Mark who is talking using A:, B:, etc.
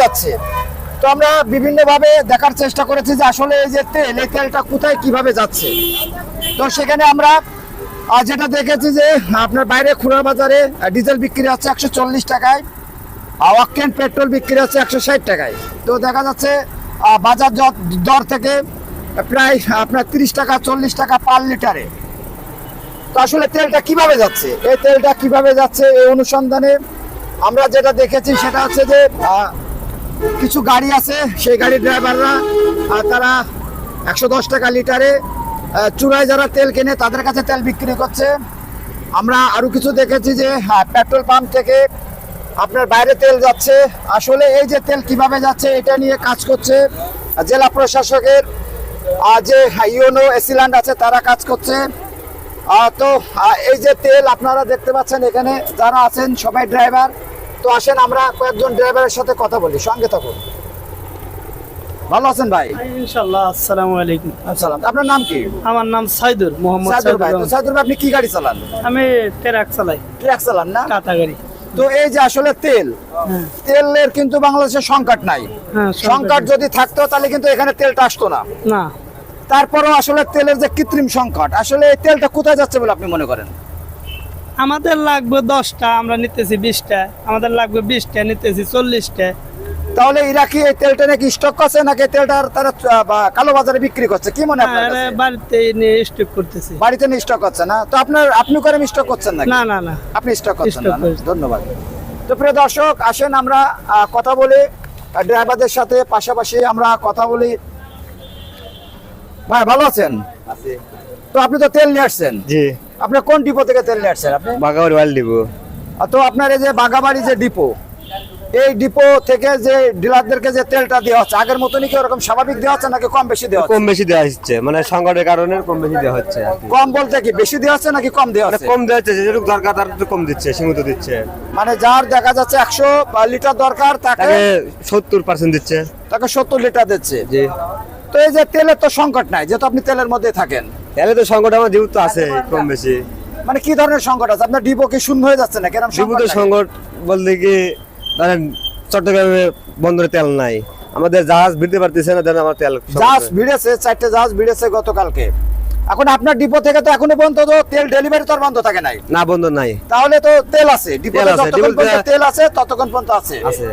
A: যাচ্ছে। তো আমরা বিভিন্নভাবে দেখার চেষ্টা করেছি যে আসলে এই যে তেল, এই তেলটা কোথায় কিভাবে যাচ্ছে। তো সেখানে আমরা যেটা দেখেছি যে আপনার বাইরে খুলনা বাজারে ডিজেল বিক্রি হচ্ছে 140 টাকায়, অকটেন পেট্রোল বিক্রি হচ্ছে 160 টাকায়। তো দেখা যাচ্ছে বাজার দর থেকে প্রায় আপনার 30 টাকা 40 টাকা পার লিটারে। তো আসলে তেলটা কিভাবে যাচ্ছে, এই তেলটা কিভাবে যাচ্ছে এই অনুসন্ধানে আমরা যেটা দেখেছি সেটা হচ্ছে যে কিছু গাড়ি আছে, সেই গাড়ির ড্রাইভাররা তারা 110 টাকা লিটারে চুরায় যারা তেল কেনে তাদের কাছে তেল বিক্রি করছে। আমরা আরও কিছু দেখেছি যে পেট্রোল পাম্প থেকে আপনার বাইরে তেল যাচ্ছে। আসলে এই যে তেল কিভাবে যাচ্ছে এটা নিয়ে কাজ করছে জেলা প্রশাসকের যে ইউনো এসিল্যান্ড আছে তারা কাজ করছে। তো এই যে তেল আপনারা দেখতে পাচ্ছেন এখানে যারা আছেন সবাই ড্রাইভার। তো আসেন আমরা কয়েকজন ড্রাইভারের সাথে কথা বলি, সঙ্গে থাকুন। ভালো আছেন ভাই?
B: ইনশাআল্লাহ। আসসালামু আলাইকুম।
A: আসসালাম। আপনার নাম কি?
B: আমার নাম সাইদুর, মোহাম্মদ
A: সাইদুর ভাই। তো সাইদুর ভাই আপনি কি গাড়ি চালান?
B: আমি ট্রাক চালাই।
A: ট্রাক চালান না?
B: টাটা গাড়ি।
A: তো এই যে আসলে তেলের কিন্তু বাংলাদেশে সংকট নাই। সংকট যদি থাকতো তাহলে কিন্তু এখানে তেলটা আসতো না।
B: না,
A: তারপরেও আসলে তেলের যে কৃত্রিম সংকট, আসলে এই তেলটা কোথায় যাচ্ছে বলে আপনি মনে করেন?
B: আমাদের লাগবে 10টা, আমরা নিতেছি 20টা। আমাদের লাগবে 20টা, নিতেছি 40টা।
A: তাহলে এরা কি এই তেলটা নাকি স্টক করছে নাকি তেলটা তারা কালো বাজারে বিক্রি করছে, কি মনে হয় আপনার কাছে?
B: বাড়িতে নিয়ে স্টক করতেছি।
A: বাড়িতে নিয়ে স্টক করছে না? তো আপনি করে স্টক করছেন নাকি?
B: না না না,
A: আপনি স্টক করছেন
B: স্টক
A: না?
B: করছি।
A: ধন্যবাদ। তো প্রিয় দর্শক আসেন আমরা কথা বলি ড্রাইভারদের সাথে, পাশাপাশি আমরা কথা বলি। ভাই ভালো আছেন? তো আপনি তো তেল নিয়ে আসছেন।
C: জি,
A: আপনি কোন ডিপো থেকে তেল নিয়ে আসছেন আপনি?
C: বাগাবাড়ি ওয়াল দিব।
A: তো আপনার এই যে বাগাবাড়ি যে ডিপো, এই ডিপো থেকে যে ডিলারদেরকে যে তেলটা দেওয়া হচ্ছে আগের মতনই কি ওরকম স্বাভাবিক দেওয়া হচ্ছে নাকি কম বেশি দেওয়া
C: কম
A: হচ্ছে?
C: বেশি দেওয়া হচ্ছে, মানে সংকটের কারণে কম বেশি দেওয়া হচ্ছে আর কি।
A: কম বলতে কি বেশি দেওয়া হচ্ছে নাকি কম দেওয়া
C: মানে
A: হচ্ছে?
C: কম দেওয়া হচ্ছে, যেটুকু দরকার তার একটু কম দিচ্ছে, সীমিত দিচ্ছে।
A: মানে যার দেখা যাচ্ছে 100 লিটার দরকার তাকে
C: তাকে 70% দিচ্ছে।
A: 70 লিটার দিচ্ছে।
C: জি,
A: তো এই যে তেলের তো সংকট নাই, যেহেতু আপনি তেলের মধ্যে থাকেন,
C: তাহলে তো সংকট আমার জীবিত আছে কম বেশি।
A: মানে কি ধরনের সংকট আছে? আপনার ডিপো কি শূন্য হয়ে যাচ্ছে না? কেন
C: জীবিত সংকট বলতে কি, ধরেন চট্টগ্রামে বন্দরে তেল নাই, আমাদের জাহাজ ভিড়তে পারতেছে না, দেন আমার তেল
A: জাহাজ ভিড়েছে, 4টে জাহাজ ভিড়েছে গতকালকে। এখন আপনার ডিপো থেকে তো এখনো পর্যন্ত তো তেল ডেলিভারি তো আর বন্ধ থাকে নাই।
C: না, বন্ধ নাই।
A: তাহলে তো তেল আছে ডিপোতে,
C: তেল আছে,
A: যতক্ষণ পর্যন্ত
C: ডিপোতে
A: তেল আছে ততক্ষণ পর্যন্ত আছে।
C: আছে।